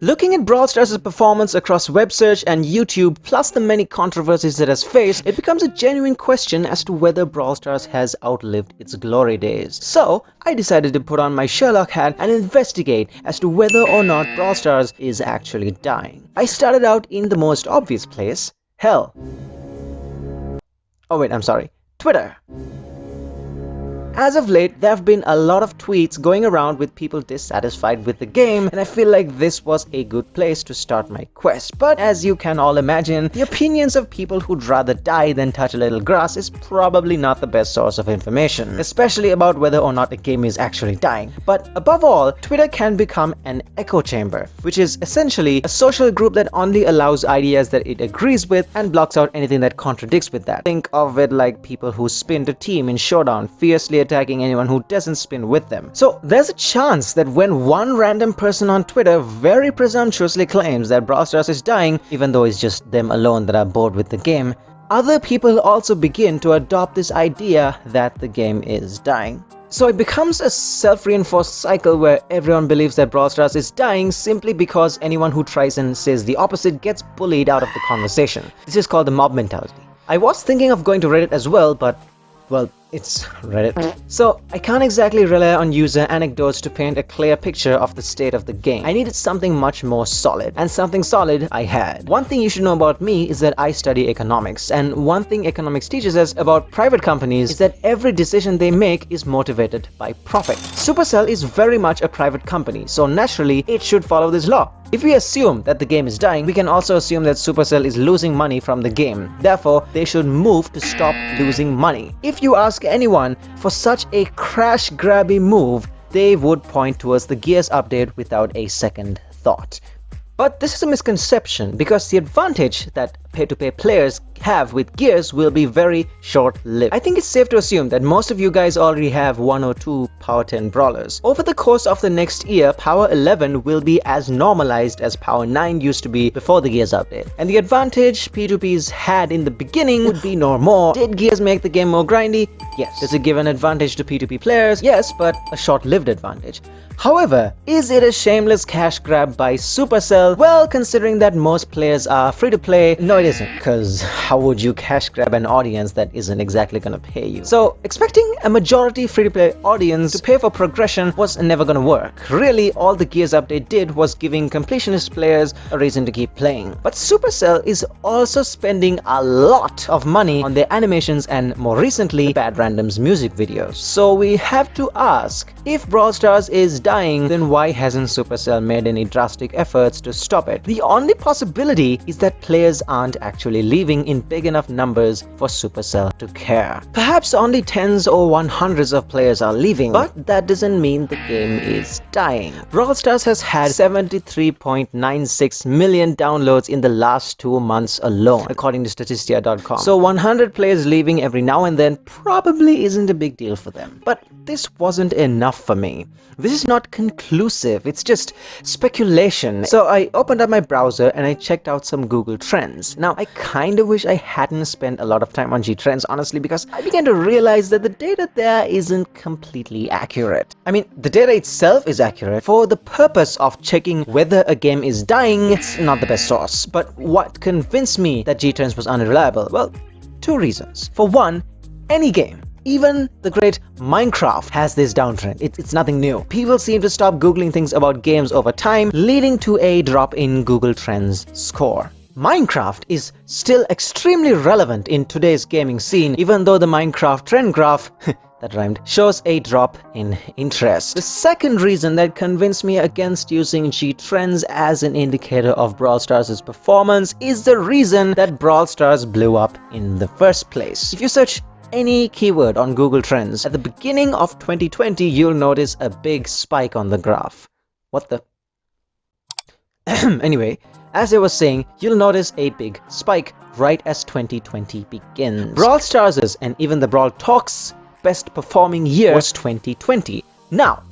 Looking at Brawl Stars' performance across web search and YouTube, plus the many controversies it has faced, it becomes a genuine question as to whether Brawl Stars has outlived its glory days. So, I decided to put on my Sherlock hat and investigate as to whether or not Brawl Stars is actually dying. I started out in the most obvious place, hell. Oh wait, I'm sorry, Twitter. As of late, there have been a lot of tweets going around with people dissatisfied with the game, and I feel like this was a good place to start my quest. But as you can all imagine, the opinions of people who'd rather die than touch a little grass is probably not the best source of information, especially about whether or not a game is actually dying. But above all, Twitter can become an echo chamber, which is essentially a social group that only allows ideas that it agrees with and blocks out anything that contradicts with that. Think of it like people who spin the team in Showdown, fiercely attacking anyone who doesn't spin with them. So there's a chance that when one random person on Twitter very presumptuously claims that Brawl Stars is dying, even though it's just them alone that are bored with the game, other people also begin to adopt this idea that the game is dying. So it becomes a self-reinforced cycle where everyone believes that Brawl Stars is dying simply because anyone who tries and says the opposite gets bullied out of the conversation. This is called the mob mentality. I was thinking of going to Reddit as well, but well, it's Reddit. So I can't exactly rely on user anecdotes to paint a clear picture of the state of the game. I needed something much more solid, and something solid I had. One thing you should know about me is that I study economics, and one thing economics teaches us about private companies is that every decision they make is motivated by profit. Supercell is very much a private company, so naturally it should follow this law. If we assume that the game is dying, we can also assume that Supercell is losing money from the game. Therefore, they should move to stop losing money. If you ask anyone for such a crash-grabby move, they would point towards the Gears update without a second thought. But this is a misconception because the advantage that pay-to-play players have with Gears will be very short-lived. I think it's safe to assume that most of you guys already have 1 or 2 Power 10 brawlers. Over the course of the next year, Power 11 will be as normalized as Power 9 used to be before the Gears update. And the advantage P2Ps had in the beginning would be no more. Did Gears make the game more grindy? Yes. Does it give an advantage to P2P players? Yes, but a short-lived advantage. However, is it a shameless cash grab by Supercell? Well, considering that most players are free-to-play, no it isn't, because how would you cash grab an audience that isn't exactly gonna pay you? So, expecting a majority free-to-play audience to pay for progression was never gonna work. Really, all the Gears update did was giving completionist players a reason to keep playing. But Supercell is also spending a lot of money on their animations and, more recently, Bad Random's music videos. So we have to ask, if Brawl Stars is dying, then why hasn't Supercell made any drastic efforts to stop it? The only possibility is that players aren't actually leaving in big enough numbers for Supercell to care. Perhaps only tens or 100s of players are leaving, but that doesn't mean the game is dying. Brawl Stars has had 73.96 million downloads in the last 2 months alone, according to Statistia.com. So 100 players leaving every now and then probably isn't a big deal for them. But this wasn't enough for me. This is not conclusive, it's just speculation. So I opened up my browser and I checked out some Google Trends. Now, I kinda wish I hadn't spent a lot of time on G-Trends, honestly, because I began to realize that the data there isn't completely accurate. I mean, the data itself is accurate. For the purpose of checking whether a game is dying, it's not the best source. But what convinced me that G-Trends was unreliable? Well, 2 reasons. For one, any game, even the great Minecraft, has this downtrend. It's nothing new. People seem to stop Googling things about games over time, leading to a drop in Google Trends score. Minecraft is still extremely relevant in today's gaming scene, even though the Minecraft trend graph that rhymed, shows a drop in interest. The second reason that convinced me against using G-Trends as an indicator of Brawl Stars' performance is the reason that Brawl Stars blew up in the first place. If you search any keyword on Google Trends, at the beginning of 2020, you'll notice a big spike on the graph. What the? Anyway, as I was saying, you'll notice a big spike right as 2020 begins. Brawl Stars' and even the Brawl Talks' best performing year was 2020. Now,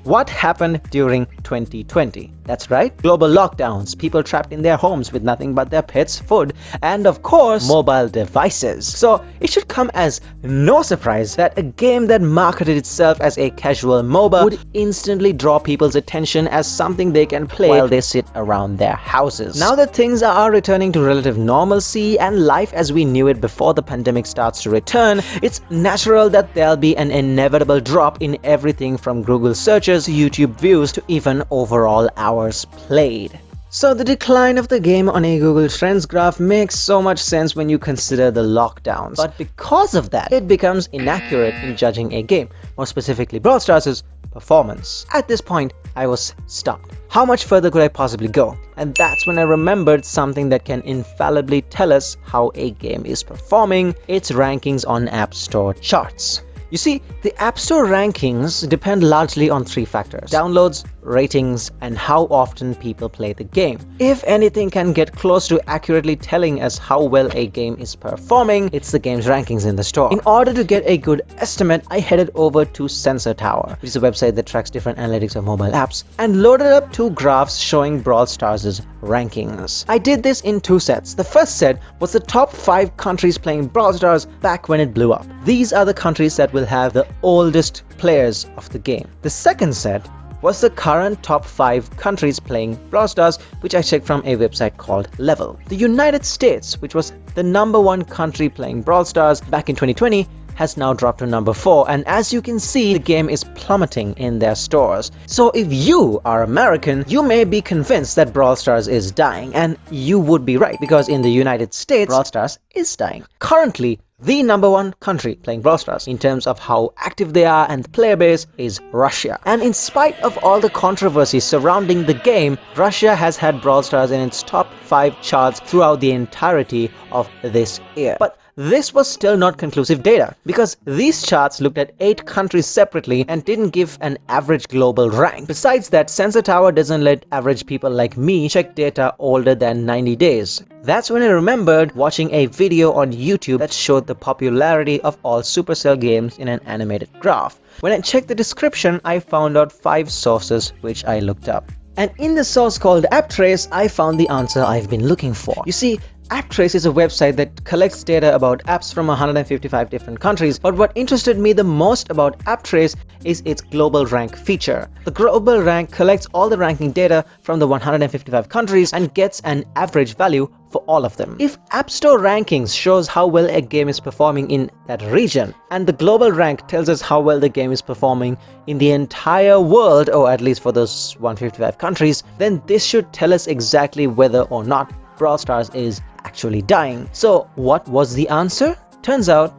What happened during 2020? That's right, global lockdowns, people trapped in their homes with nothing but their pets, food, and of course, mobile devices. So it should come as no surprise that a game that marketed itself as a casual MOBA would instantly draw people's attention as something they can play while they sit around their houses. Now that things are returning to relative normalcy and life as we knew it before the pandemic starts to return, it's natural that there'll be an inevitable drop in everything from Google searches to YouTube views to even overall hours played. So the decline of the game on a Google Trends graph makes so much sense when you consider the lockdowns. But because of that, it becomes inaccurate in judging a game, more specifically Brawl Stars' performance. At this point, I was stumped. How much further could I possibly go? And that's when I remembered something that can infallibly tell us how a game is performing: its rankings on App Store charts. You see, the App Store rankings depend largely on three factors: downloads, ratings, and how often people play the game. If anything can get close to accurately telling us how well a game is performing, it's the game's rankings in the store. In order to get a good estimate, I headed over to Sensor Tower, which is a website that tracks different analytics of mobile apps, and loaded up two graphs showing Brawl Stars' rankings. I did this in two sets. The first set was the top 5 countries playing Brawl Stars back when it blew up. These are the countries that will have the oldest players of the game. The second set was the current top 5 countries playing Brawl Stars, which I checked from a website called Level. The United States, which was the #1 country playing Brawl Stars back in 2020, has now dropped to number 4, and as you can see, the game is plummeting in their stores. So if you are American, you may be convinced that Brawl Stars is dying, and you would be right, because in the United States, Brawl Stars is dying. Currently, the #1 country playing Brawl Stars in terms of how active they are and the player base is Russia. And in spite of all the controversies surrounding the game, Russia has had Brawl Stars in its top 5 charts throughout the entirety of this year. But this was still not conclusive data, because these charts looked at 8 countries separately and didn't give an average global rank. Besides that, Sensor Tower doesn't let average people like me check data older than 90 days. That's when I remembered watching a video on YouTube that showed the popularity of all Supercell games in an animated graph. When I checked the description, I found out 5 sources which I looked up. And in the source called AppTrace, I found the answer I've been looking for. You see, AppTrace is a website that collects data about apps from 155 different countries, but what interested me the most about AppTrace is its global rank feature. The global rank collects all the ranking data from the 155 countries and gets an average value for all of them. If App Store rankings shows how well a game is performing in that region, and the global rank tells us how well the game is performing in the entire world, or at least for those 155 countries, then this should tell us exactly whether or not Brawl Stars is actually dying. So what was the answer? Turns out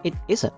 it isn't.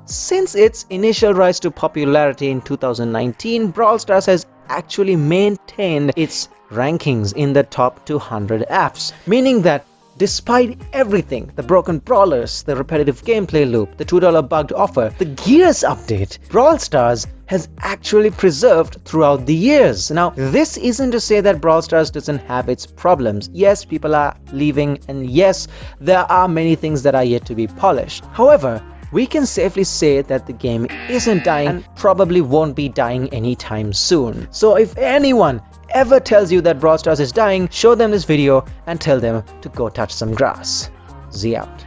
Since its initial rise to popularity in 2019, Brawl Stars has actually maintained its rankings in the top 200 apps, meaning that despite everything, the broken brawlers, the repetitive gameplay loop, the $2 bugged offer, the Gears update, Brawl Stars has actually preserved throughout the years. Now, this isn't to say that Brawl Stars doesn't have its problems. Yes, people are leaving, and yes, there are many things that are yet to be polished. However, we can safely say that the game isn't dying and probably won't be dying anytime soon. So if anyone ever tells you that Brawl Stars is dying, show them this video and tell them to go touch some grass. Z out.